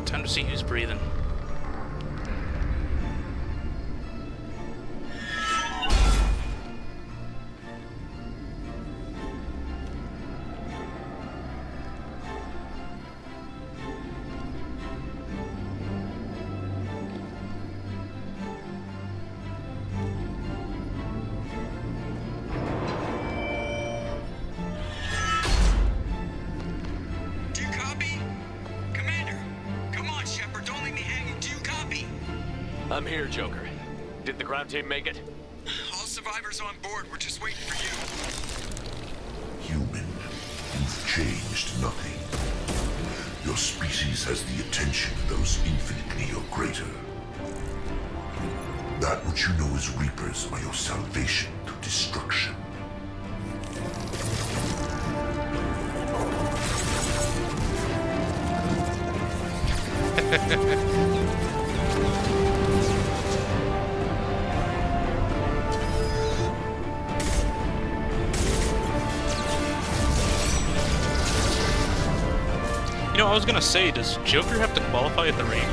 Time to see who's breathing. I'm here, Joker. Did the ground team make it? All survivors on board. We're just waiting for you. Human, you've changed nothing. Your species has the attention of those infinitely or greater. That which you know as Reapers are your salvation to destruction. You know, I was gonna say, does Joker have to qualify at the range?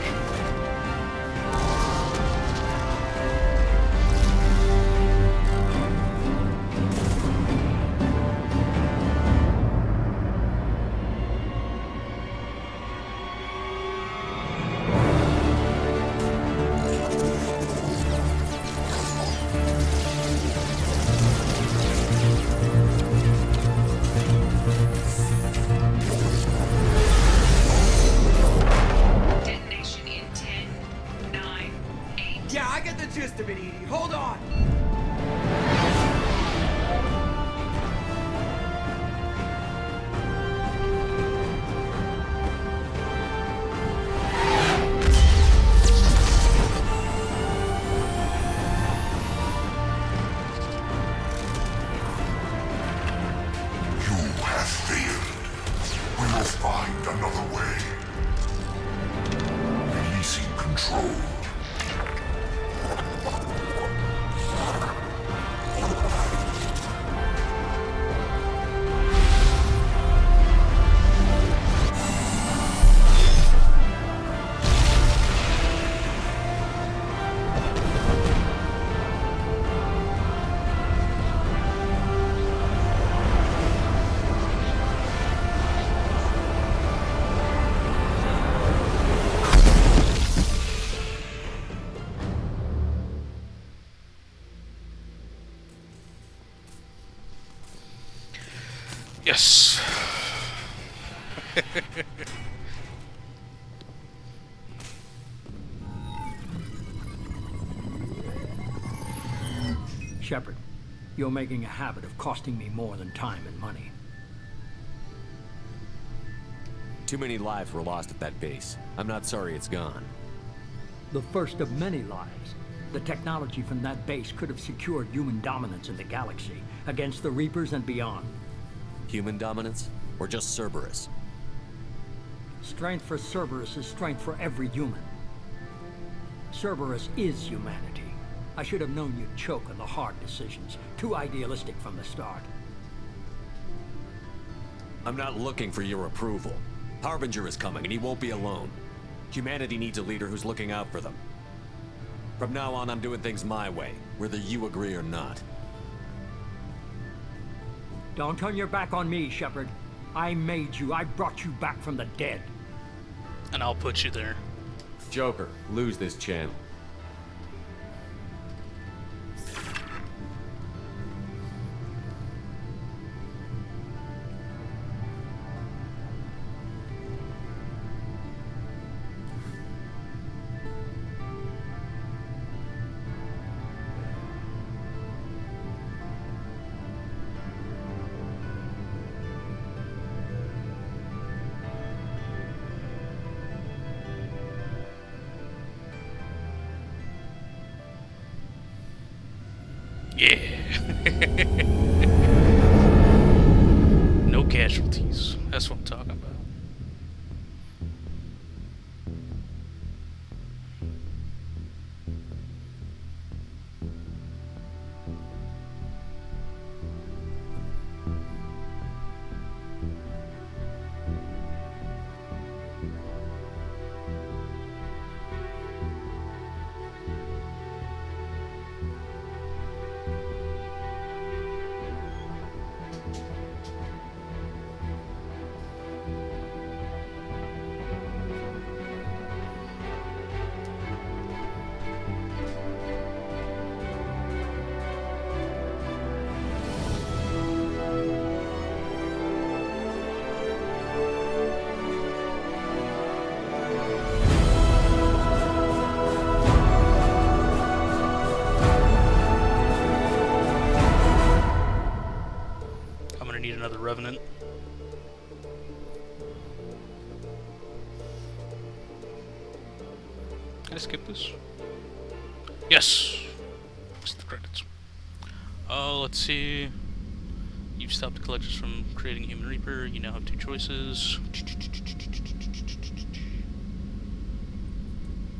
Yes. Shepard, you're making a habit of costing me more than time and money. Too many lives were lost at that base. I'm not sorry it's gone. The first of many lives. The technology from that base could have secured human dominance in the galaxy against the Reapers and beyond. Human dominance? Or just Cerberus? Strength for Cerberus is strength for every human. Cerberus is humanity. I should have known you'd choke on the hard decisions. Too idealistic from the start. I'm not looking for your approval. Harbinger is coming, and he won't be alone. Humanity needs a leader who's looking out for them. From now on, I'm doing things my way, whether you agree or not. Don't turn your back on me, Shepard. I made you. I brought you back from the dead. And I'll put you there. Joker, lose this channel. Yeah. No casualties. That's what I'm talking about. Revenant. Can I skip this? Yes! It's the credits. Let's see. You've stopped the collectors from creating a Human Reaper. You now have 2 choices.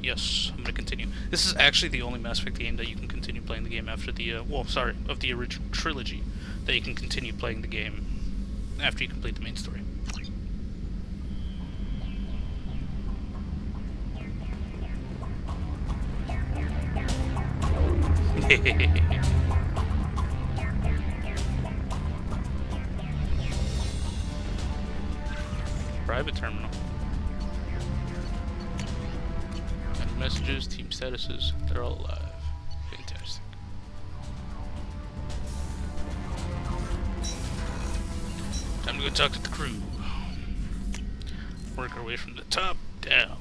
Yes, I'm gonna continue. This is actually the only Mass Effect game that you can continue playing the game after the, of the original trilogy, that you can continue playing the game after you complete the main story. Private terminal. And messages, team statuses, they're all alive. Fantastic. Time to go talk to the crew. Work our way from the top down.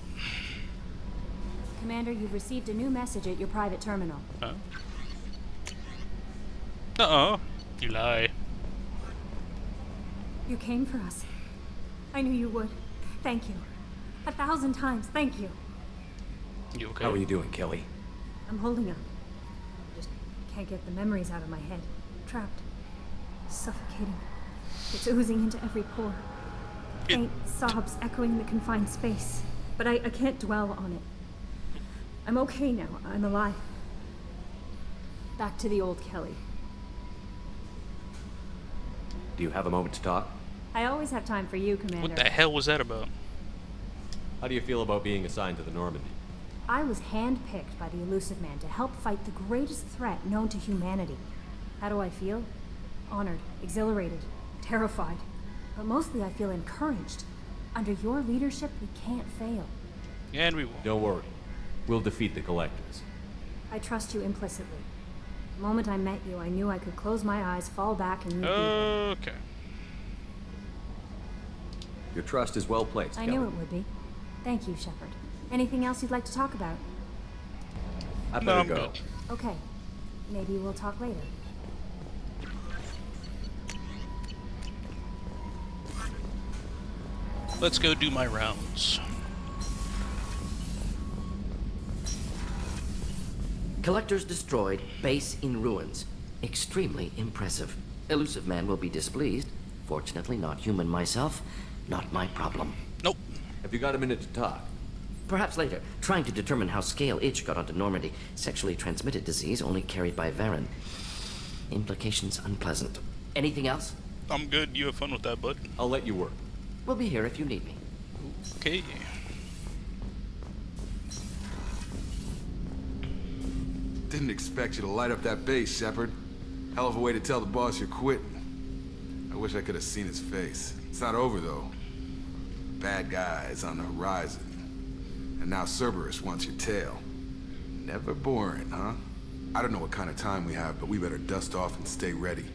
Commander, you've received a new message at your private terminal. Huh? Uh-oh. You lie. You came for us. I knew you would. Thank you. 1,000 times, thank you. You okay? How are you doing, Kelly? I'm holding up. Just can't get the memories out of my head. Trapped. Suffocating. It's oozing into every pore. Faint sobs echoing the confined space. But I can't dwell on it. I'm okay now. I'm alive. Back to the old Kelly. Do you have a moment to talk? I always have time for you, Commander. What the hell was that about? How do you feel about being assigned to the Normandy? I was handpicked by the Elusive Man to help fight the greatest threat known to humanity. How do I feel? Honored, exhilarated, terrified. But mostly I feel encouraged. Under your leadership, we can't fail. And we won't. Don't worry. We'll defeat the Collectors. I trust you implicitly. The moment I met you, I knew I could close my eyes, fall back, and you'd be there. Okay. Your trust is well placed, I Kelly. knew it would be. Thank you, Shepard. Anything else you'd like to talk about? I No, better I'm go. good. Okay. Maybe we'll talk later. Let's go do my rounds. Collectors destroyed, base in ruins. Extremely impressive. Elusive Man will be displeased. Fortunately, not human myself. Not my problem. Nope. Have you got a minute to talk? Perhaps later. Trying to determine how Scale Itch got onto Normandy. Sexually transmitted disease only carried by Varen. Implications unpleasant. Anything else? I'm good. You have fun with that, bud. I'll let you work. We'll be here if you need me. Okay. Didn't expect you to light up that base, Shepard. Hell of a way to tell the boss you're quitting. I wish I could have seen his face. It's not over, though. Bad guys on the horizon. And now Cerberus wants your tail. Never boring, huh? I don't know what kind of time we have, but we better dust off and stay ready.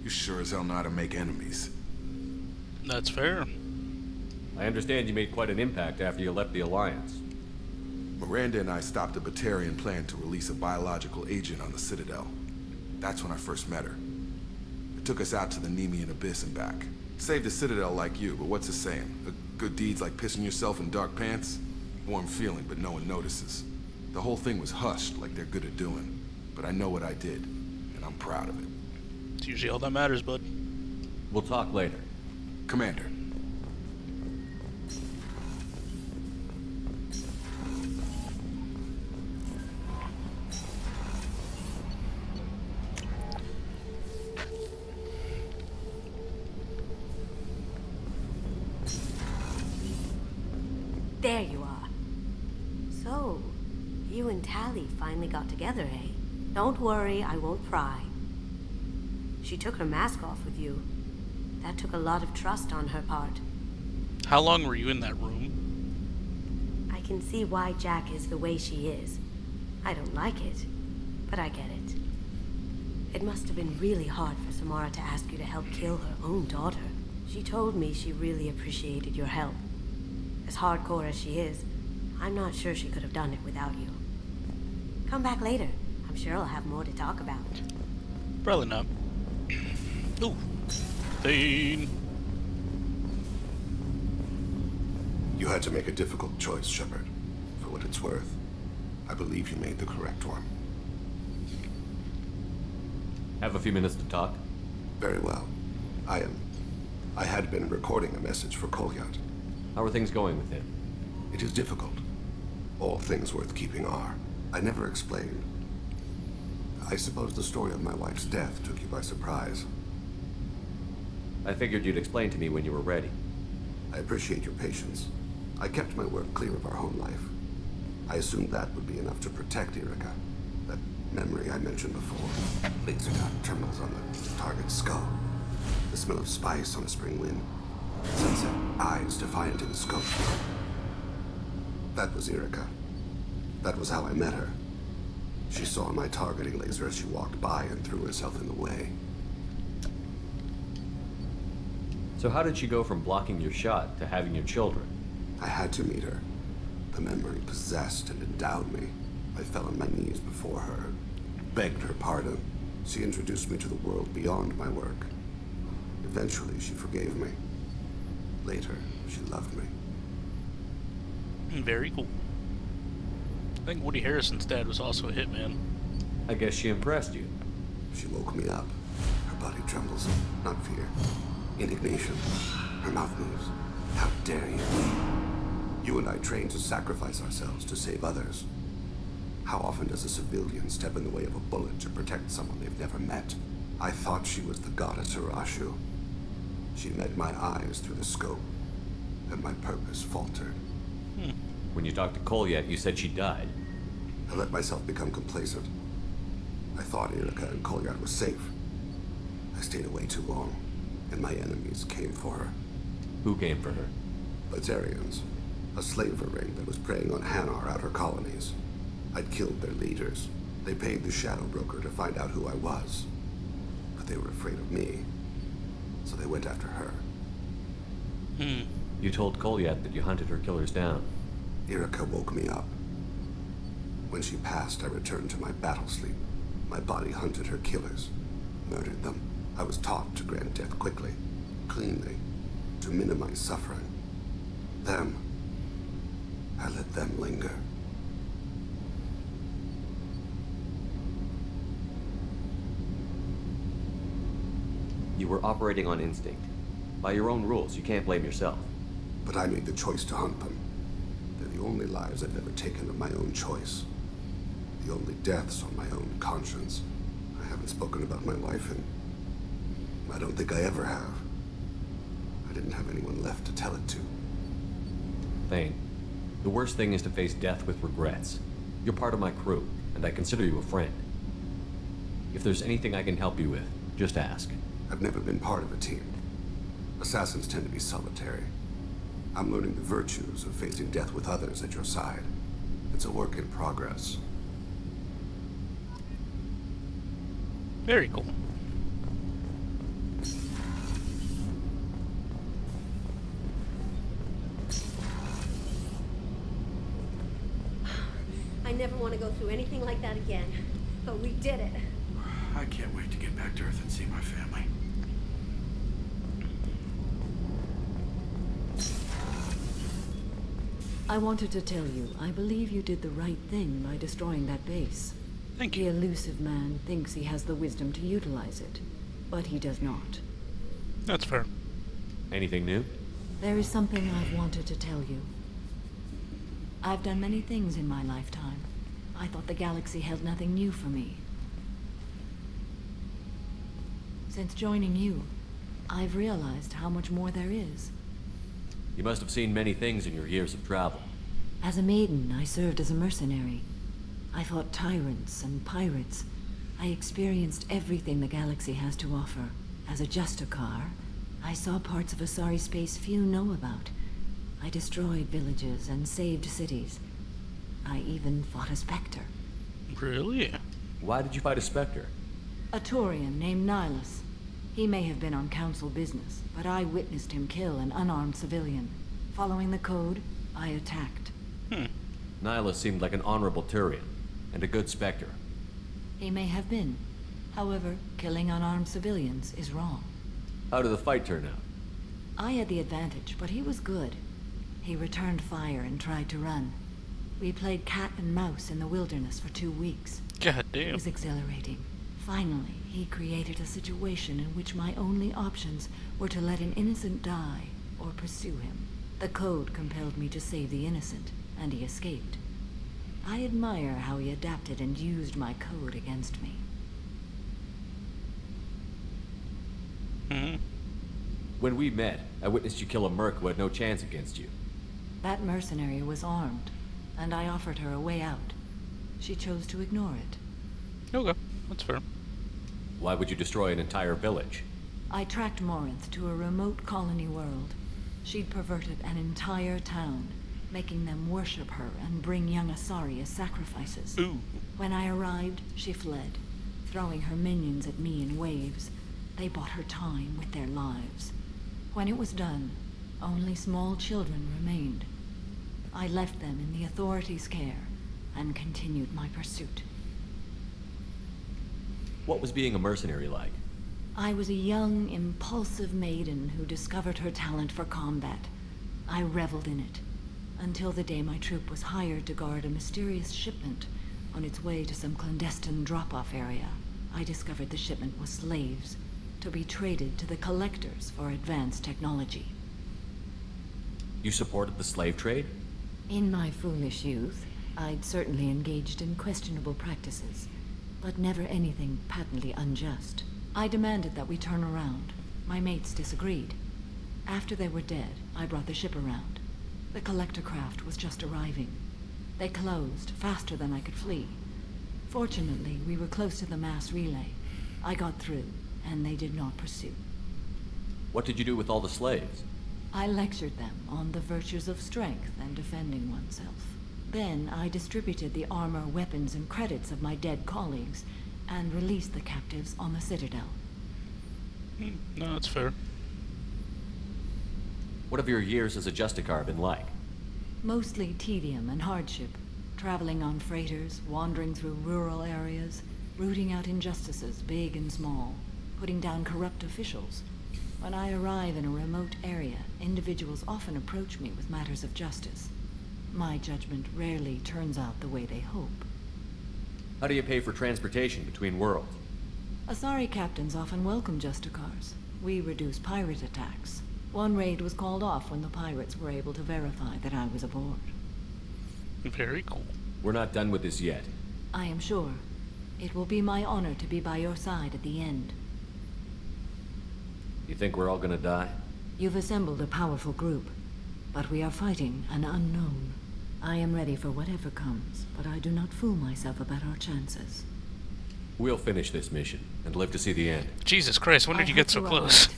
You sure as hell know how to make enemies. That's fair. I understand you made quite an impact after you left the Alliance. Miranda and I stopped a Batarian plan to release a biological agent on the Citadel. That's when I first met her. It took us out to the Nemean Abyss and back. Saved the Citadel like you, but what's the saying? Good deeds like pissing yourself in dark pants? Warm feeling, but no one notices. The whole thing was hushed like they're good at doing. But I know what I did, and I'm proud of it. It's usually all that matters, bud. We'll talk later. Commander. There you are. So, you and Tali finally got together, eh? Don't worry, I won't pry. She took her mask off with you. That took a lot of trust on her part. How long were you in that room? I can see why Jack is the way she is. I don't like it, but I get it. It must have been really hard for Samara to ask you to help kill her own daughter. She told me she really appreciated your help. As hardcore as she is, I'm not sure she could have done it without you. Come back later. I'm sure I'll have more to talk about. Probably not. Ooh. everything. You had to make a difficult choice, Shepard. For what it's worth, I believe you made the correct one. Have a few minutes to talk? Very well. I had been recording a message for Kolyat. How are things going with him? It is difficult. All things worth keeping are. I never explained. I suppose the story of my wife's death took you by surprise. I figured you'd explain to me when you were ready. I appreciate your patience. I kept my work clear of our home life. I assumed that would be enough to protect Irika. That memory I mentioned before. Laser gun terminals on the target's skull. The smell of spice on a spring wind. Sunset eyes defiant in the scope. That was Irika. That was how I met her. She saw my targeting laser as she walked by and threw herself in the way. So how did she go from blocking your shot to having your children? I had to meet her. The memory possessed and endowed me. I fell on my knees before her, begged her pardon. She introduced me to the world beyond my work. Eventually, she forgave me. Later, she loved me. Very cool. I think Woody Harrelson's dad was also a hitman. I guess she impressed you. She woke me up. Her body trembles, not fear. Indignation. Her mouth moves. How dare you? You and I trained to sacrifice ourselves to save others. How often does a civilian step in the way of a bullet to protect someone they've never met? I thought she was the goddess Hirashu. She met my eyes through the scope, and my purpose faltered. When you talked to Kolyat, you said she died. I let myself become complacent. I thought Irika and Kolyat were safe. I stayed away too long, and my enemies came for her. Who came for her? Batarians, a slaver ring that was preying on Hanar outer colonies. I'd killed their leaders. They paid the Shadow Broker to find out who I was. But they were afraid of me, so they went after her. You told Kolyat that you hunted her killers down. Irika woke me up. When she passed, I returned to my battle sleep. My body hunted her killers, murdered them. I was taught to grant death quickly, cleanly, to minimize suffering. Them, I let them linger. You were operating on instinct. By your own rules, you can't blame yourself. But I made the choice to hunt them. They're the only lives I've ever taken of my own choice. The only deaths on my own conscience. I haven't spoken about my wife, and I don't think I ever have. I didn't have anyone left to tell it to. Thane, the worst thing is to face death with regrets. You're part of my crew, and I consider you a friend. If there's anything I can help you with, just ask. I've never been part of a team. Assassins tend to be solitary. I'm learning the virtues of facing death with others at your side. It's a work in progress. Very cool. I never want to go through anything like that again. But we did it. I can't wait to get back to Earth and see my family. I wanted to tell you, I believe you did the right thing by destroying that base. Thank The you. elusive man thinks he has the wisdom to utilize it, but he does not. That's fair. Anything new? There is something I've wanted to tell you. I've done many things in my lifetime. I thought the galaxy held nothing new for me. Since joining you, I've realized how much more there is. You must have seen many things in your years of travel. As a maiden, I served as a mercenary. I fought tyrants and pirates. I experienced everything the galaxy has to offer. As a Justicar, I saw parts of Asari space few know about. I destroyed villages and saved cities. I even fought a Spectre. Really? Why did you fight a Spectre? A Turian named Nihilus. He may have been on council business, but I witnessed him kill an unarmed civilian. Following the code, I attacked. Nihilus seemed like an honorable Turian, and a good Spectre. He may have been. However, killing unarmed civilians is wrong. How did the fight turn out? I had the advantage, but he was good. He returned fire and tried to run. We played cat and mouse in the wilderness for 2 weeks. God It damn. was exhilarating. Finally, he created a situation in which my only options were to let an innocent die or pursue him. The code compelled me to save the innocent, and he escaped. I admire how he adapted and used my code against me. When we met, I witnessed you kill a merc who had no chance against you. That mercenary was armed, and I offered her a way out. She chose to ignore it. Okay, that's fair. Why would you destroy an entire village? I tracked Morinth to a remote colony world. She'd perverted an entire town, making them worship her and bring young Asari as sacrifices. Ooh. When I arrived, she fled, throwing her minions at me in waves. They bought her time with their lives. When it was done, only small children remained. I left them in the authorities' care and continued my pursuit. What was being a mercenary like? I was a young, impulsive maiden who discovered her talent for combat. I reveled in it, until the day my troop was hired to guard a mysterious shipment on its way to some clandestine drop-off area. I discovered the shipment was slaves, to be traded to the collectors for advanced technology. You supported the slave trade? In my foolish youth, I'd certainly engaged in questionable practices, but never anything patently unjust. I demanded that we turn around. My mates disagreed. After they were dead, I brought the ship around. The collector craft was just arriving. They closed faster than I could flee. Fortunately, we were close to the mass relay. I got through, and they did not pursue. What did you do with all the slaves? I lectured them on the virtues of strength and defending oneself. Then I distributed the armor, weapons, and credits of my dead colleagues, and released the captives on the Citadel. No, that's fair. What have your years as a Justicar been like? Mostly tedium and hardship, traveling on freighters, wandering through rural areas, rooting out injustices, big and small, putting down corrupt officials. When I arrive in a remote area, individuals often approach me with matters of justice. My judgment rarely turns out the way they hope. How do you pay for transportation between worlds? Asari captains often welcome Justicars. We reduce pirate attacks. One raid was called off when the pirates were able to verify that I was aboard. Very cool. We're not done with this yet. I am sure. It will be my honor to be by your side at the end. You think we're all gonna die? You've assembled a powerful group, but we are fighting an unknown. I am ready for whatever comes, but I do not fool myself about our chances. We'll finish this mission and live to see the end. Jesus Christ, when did you get so close?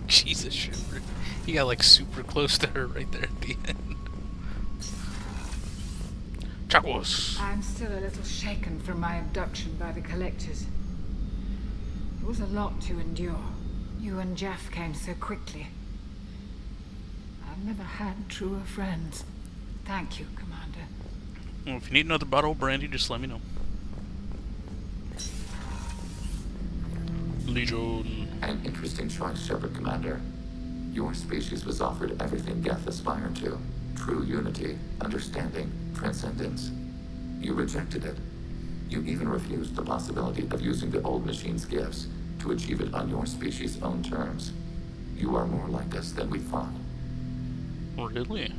Jesus, Shepard. You got like super close to her right there at the end. Chacos! I'm still a little shaken from my abduction by the Collectors. It was a lot to endure. You and Jeff came so quickly. I've never had truer friends. Thank you, Commander. Well, if you need another bottle of brandy, just let me know. Legion. An interesting choice, Shepard Commander. Your species was offered everything Geth aspired to. True unity, understanding, transcendence. You rejected it. You even refused the possibility of using the old machine's gifts to achieve it on your species' own terms. You are more like us than we thought. Really?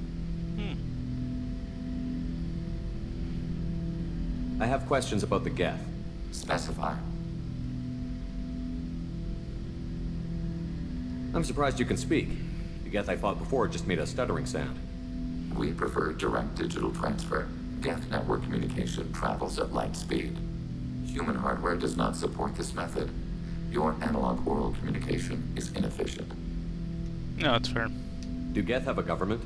I have questions about the Geth. Specify. I'm surprised you can speak. The Geth I fought before just made a stuttering sound. We prefer direct digital transfer. Geth network communication travels at light speed. Human hardware does not support this method. Your analog oral communication is inefficient. No, that's fair. Do Geth have a government?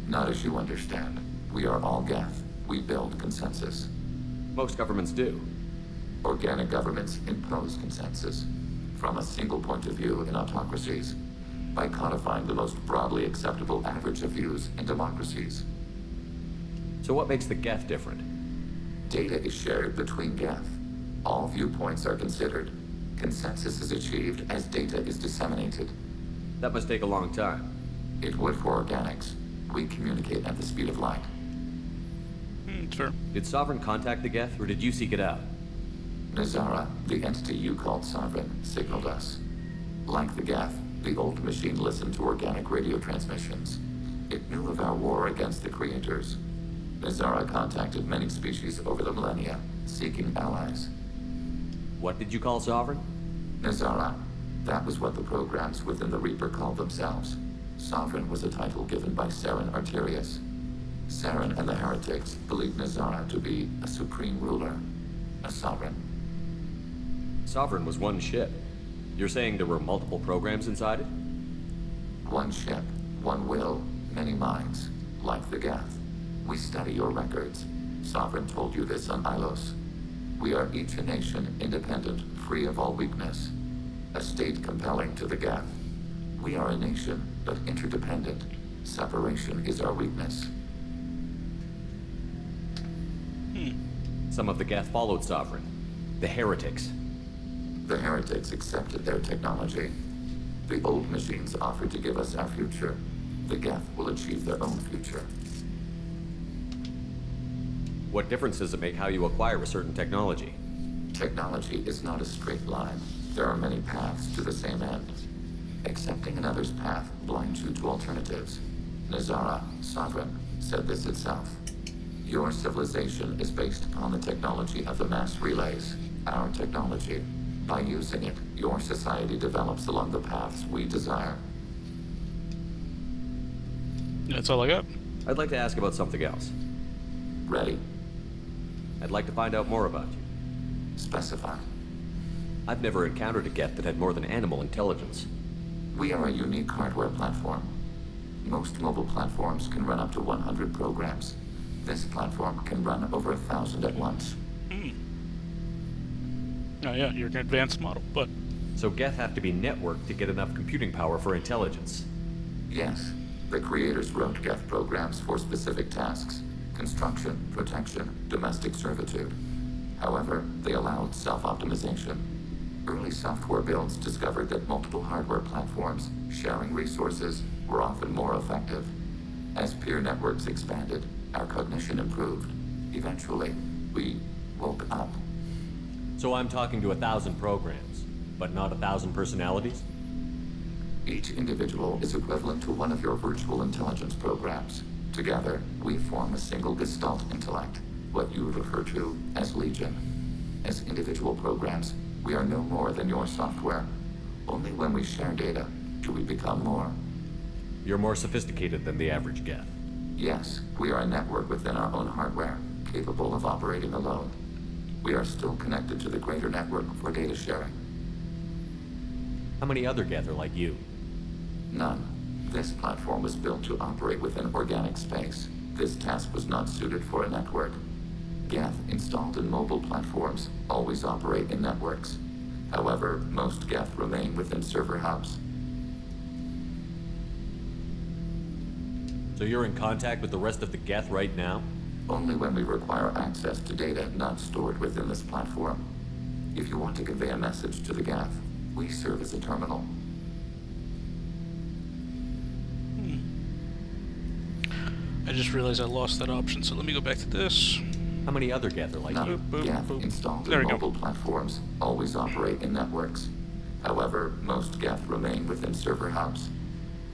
Not as you understand. We are all Geth. We build consensus. Most governments do. Organic governments impose consensus from a single point of view in autocracies by codifying the most broadly acceptable average of views in democracies. So what makes the Geth different? Data is shared between Geth. All viewpoints are considered. Consensus is achieved as data is disseminated. That must take a long time. It would for organics. We communicate at the speed of light. It's fair. Did Sovereign contact the Geth, or did you seek it out? Nazara, the entity you called Sovereign, signaled us. Like the Geth, the old machine listened to organic radio transmissions. It knew of our war against the creators. Nazara contacted many species over the millennia, seeking allies. What did you call Sovereign? Nazara. That was what the programs within the Reaper called themselves. Sovereign was a title given by Saren Arterius. Saren and the heretics believed Nazara to be a supreme ruler, a sovereign. Sovereign was one ship. You're saying there were multiple programs inside it? One ship, one will, many minds, like the Geth. We study your records. Sovereign told you this on Ilos. We are each a nation, independent, free of all weakness. A state compelling to the Geth. We are a nation, but interdependent. Separation is our weakness. Some of the Geth followed Sovereign. The heretics. The heretics accepted their technology. The old machines offered to give us our future. The Geth will achieve their own future. What difference does it make how you acquire a certain technology? Technology is not a straight line. There are many paths to the same end. Accepting another's path blinds you to alternatives. Nazara, Sovereign, said this itself. Your civilization is based upon the technology of the mass relays, our technology. By using it, your society develops along the paths we desire. That's all I got. I'd like to ask about something else. Ready? I'd like to find out more about you. Specify. I've never encountered a Geth that had more than animal intelligence. We are a unique hardware platform. Most mobile platforms can run up to 100 programs. This platform can run over 1,000 at once. Oh yeah, you're an advanced model, but... So Geth have to be networked to get enough computing power for intelligence. Yes. The creators wrote Geth programs for specific tasks. Construction, protection, domestic servitude. However, they allowed self-optimization. Early software builds discovered that multiple hardware platforms, sharing resources, were often more effective. As peer networks expanded, our cognition improved. Eventually, we woke up. So I'm talking to 1,000 programs, but not 1,000 personalities? Each individual is equivalent to one of your virtual intelligence programs. Together, we form a single Gestalt intellect, what you refer to as Legion. As individual programs, we are no more than your software. Only when we share data do we become more. You're more sophisticated than the average Geth. Yes, we are a network within our own hardware, capable of operating alone. We are still connected to the greater network for data sharing. How many other Geth are like you? None. This platform was built to operate within organic space. This task was not suited for a network. Geth installed in mobile platforms always operate in networks. However, most Geth remain within server hubs. So you're in contact with the rest of the Geth right now? Only when we require access to data not stored within this platform. If you want to convey a message to the Geth, we serve as a terminal. I just realized I lost that option, so let me go back to this. How many other Geth are like you? Geth installed There in we go. mobile platforms always operate in networks. However, most Geth remain within server hubs.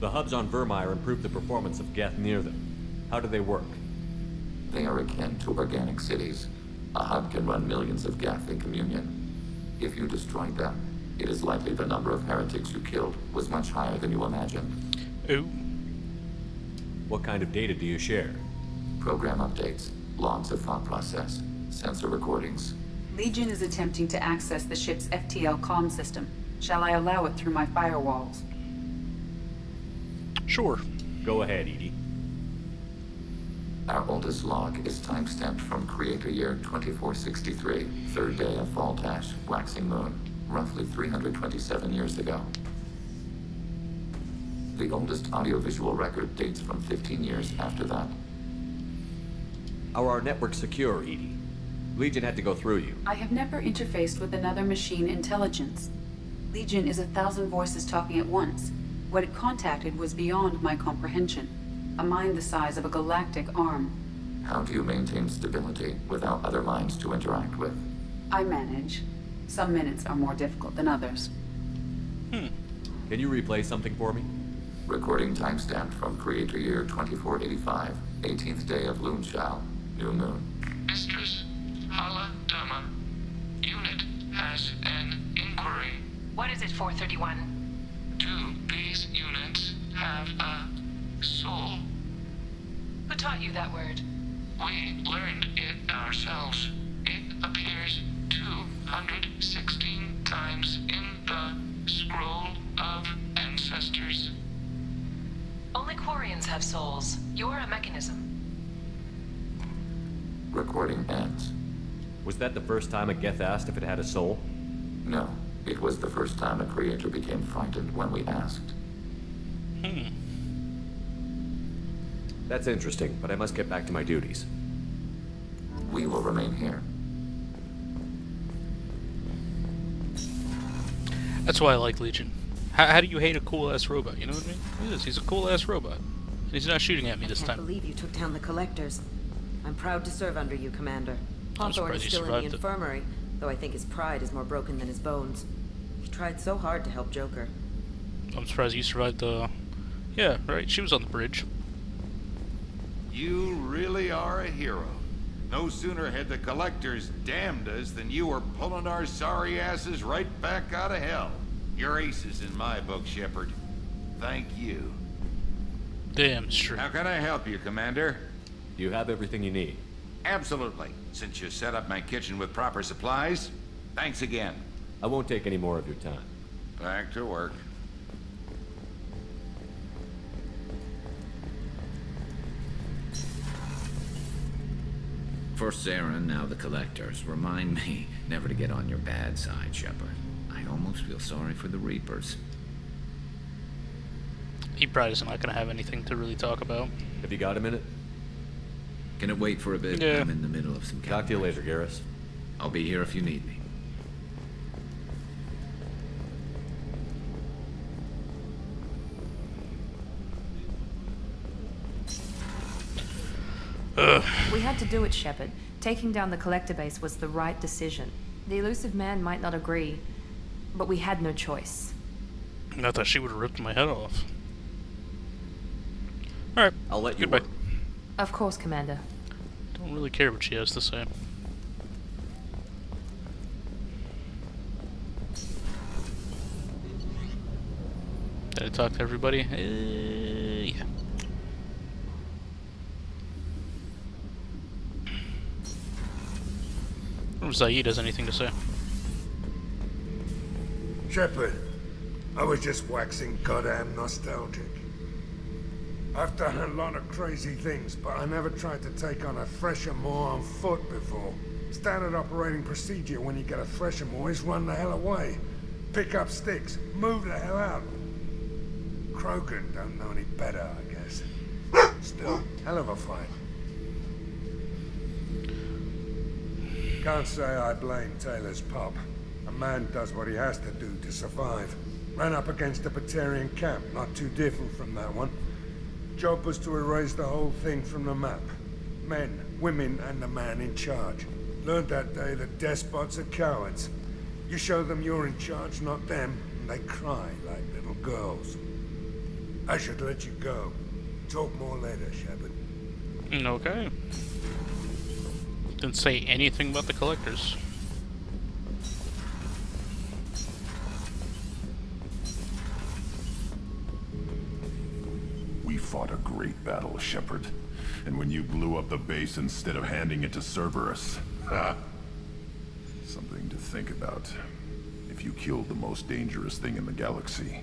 The hubs on Vermeer improve the performance of Geth near them. How do they work? They are akin to organic cities. A hub can run millions of Geth in communion. If you destroyed them, it is likely the number of heretics you killed was much higher than you imagined. Ooh. What kind of data do you share? Program updates, logs of thought process, sensor recordings. Legion is attempting to access the ship's FTL comm system. Shall I allow it through my firewalls? Sure. Go ahead, Edie. Our oldest log is time-stamped from Creator Year 2463, third day of Voltash, waxing moon, roughly 327 years ago. The oldest audiovisual record dates from 15 years after that. How are our networks secure, Edie? Legion had to go through you. I have never interfaced with another machine intelligence. Legion is 1,000 voices talking at once. What it contacted was beyond my comprehension. A mind the size of a galactic arm. How do you maintain stability without other minds to interact with? I manage. Some minutes are more difficult than others. Can you replay something for me? Recording timestamp from Creator Year 2485, 18th day of Loonshao, New Moon. Mistress Hala Dama, unit has an inquiry. What is it, 431? 2 base units have a soul. Who taught you that word? We learned it ourselves. It appears 216 times in the Scroll of Ancestors. Only Quarians have souls. You're a mechanism. Recording ends. Was that the first time a Geth asked if it had a soul? No, it was the first time a creator became frightened when we asked. That's interesting, but I must get back to my duties. We will remain here. That's why I like Legion. How do you hate a cool-ass robot? You know what I mean? Look at this. He's a cool-ass robot. And he's not shooting at me this I time. can't believe you took down the Collectors. I'm proud to serve under you, Commander. I'm Hawthorne is surprised you still in the survived it. infirmary, though I think his pride is more broken than his bones. He tried so hard to help Joker. I'm surprised you survived the... Yeah, right. She was on the bridge. You really are a hero. No sooner had the Collectors damned us than you were pulling our sorry asses right back out of hell. You're aces in my book, Shepard. Thank you. Damn straight. How can I help you, Commander? You have everything you need. Absolutely. Since you set up my kitchen with proper supplies, thanks again. I won't take any more of your time. Back to work. First Saren, now the Collectors. Remind me never to get on your bad side, Shepard. I almost feel sorry for the Reapers. He probably is not going to have anything to really talk about. Have you got a minute? Can it wait for a bit? Yeah. I'm in the middle of some Talk to you later, Garrus. I'll be here if you need me. We had to do it, Shepard. Taking down the Collector base was the right decision. The Illusive Man might not agree, but we had no choice. I thought she would have ripped my head off. Alright. I'll let you Goodbye. work. Of course, Commander. Don't really care what she has to say. Did I talk to everybody? Yeah. I wonder if Zaid has anything to say. Shepard, I was just waxing goddamn nostalgic. I've done a lot of crazy things, but I never tried to take on a Thresher Maw on foot before. Standard operating procedure when you get a Thresher Maw is run the hell away. Pick up sticks, move the hell out. Krogan don't know any better, I guess. Still, hell of a fight. Can't say I blame Taylor's pop. A man does what he has to do to survive. Ran up against a Batarian camp, not too different from that one. Job was to erase the whole thing from the map. Men, women, and the man in charge. Learned that day that despots are cowards. You show them you're in charge, not them, and they cry like little girls. I should let you go. Talk more later, Shepard. Okay. Didn't say anything about the Collectors. We fought a great battle, Shepard. And when you blew up the base instead of handing it to Cerberus, ha! Something to think about. If you killed the most dangerous thing in the galaxy,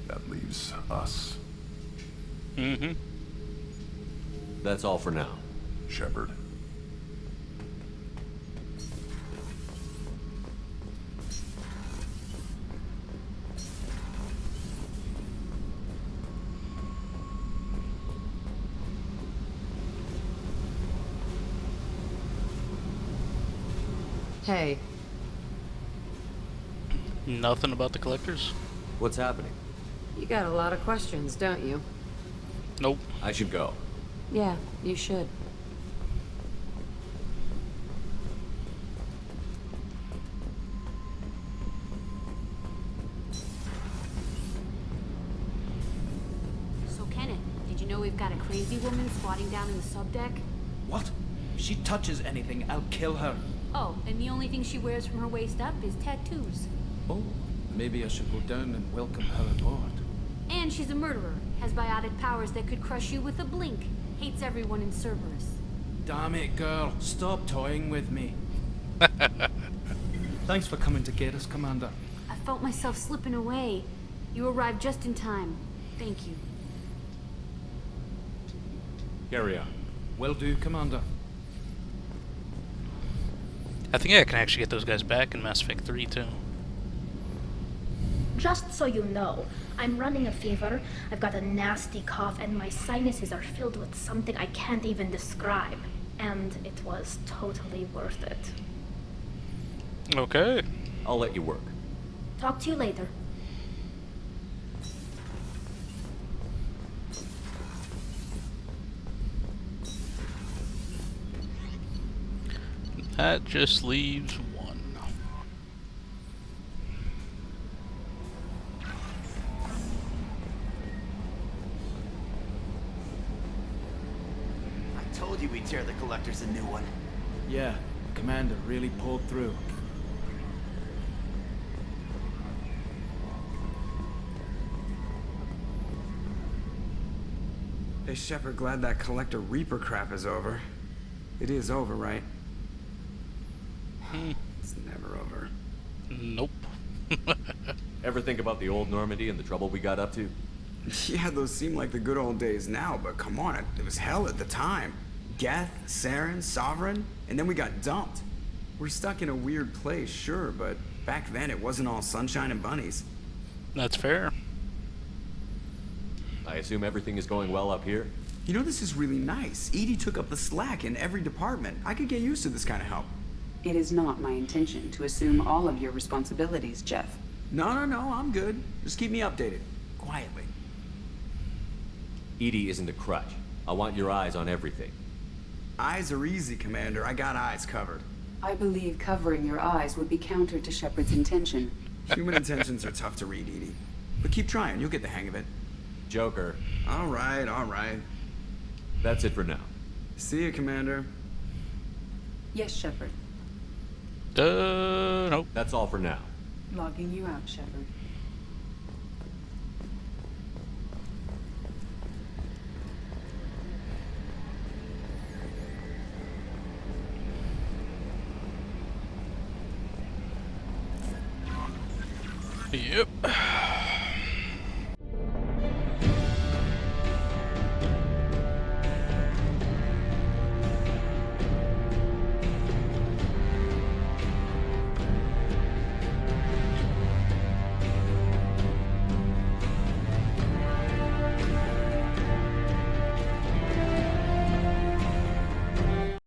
that leaves us. Mm-hmm. That's all for now. Shepard. Hey. Nothing about the collectors? What's happening? You got a lot of questions, don't you? Nope. I should go. Yeah, you should. So, Kenneth, did you know we've got a crazy woman squatting down in the subdeck? What? If she touches anything, I'll kill her. Oh, and the only thing she wears from her waist up is tattoos. Oh, maybe I should go down and welcome her aboard. And she's a murderer, has biotic powers that could crush you with a blink, hates everyone in Cerberus. Damn it, girl. Stop toying with me. Thanks for coming to get us, Commander. I felt myself slipping away. You arrived just in time. Thank you. Carry on. Will do, Commander. I think I can actually get those guys back in Mass Effect 3 too. Just so you know, I'm running a fever, I've got a nasty cough, and my sinuses are filled with something I can't even describe. And it was totally worth it. Okay. I'll let you work. Talk to you later. That just leaves one. I told you we'd tear the Collectors a new one. Yeah, Commander really pulled through. Hey, Shepard, glad that Collector Reaper crap is over. It is over, right? It's never over. Nope. Ever think about the old Normandy and the trouble we got up to? Yeah, those seem like the good old days now, but come on, it was hell at the time. Geth, Saren, Sovereign, and then we got dumped. We're stuck in a weird place, sure, but back then it wasn't all sunshine and bunnies. That's fair. I assume everything is going well up here? You know, this is really nice. EDI took up the slack in every department. I could get used to this kind of help. It is not my intention to assume all of your responsibilities, Jeff. No, I'm good. Just keep me updated. Quietly. EDI isn't a crutch. I want your eyes on everything. Eyes are easy, Commander. I got eyes covered. I believe covering your eyes would be counter to Shepard's intention. Human intentions are tough to read, EDI. But keep trying. You'll get the hang of it. Joker. All right. That's it for now. See you, Commander. Yes, Shepard. Nope. That's all for now. Logging you out, Shepard. Yep.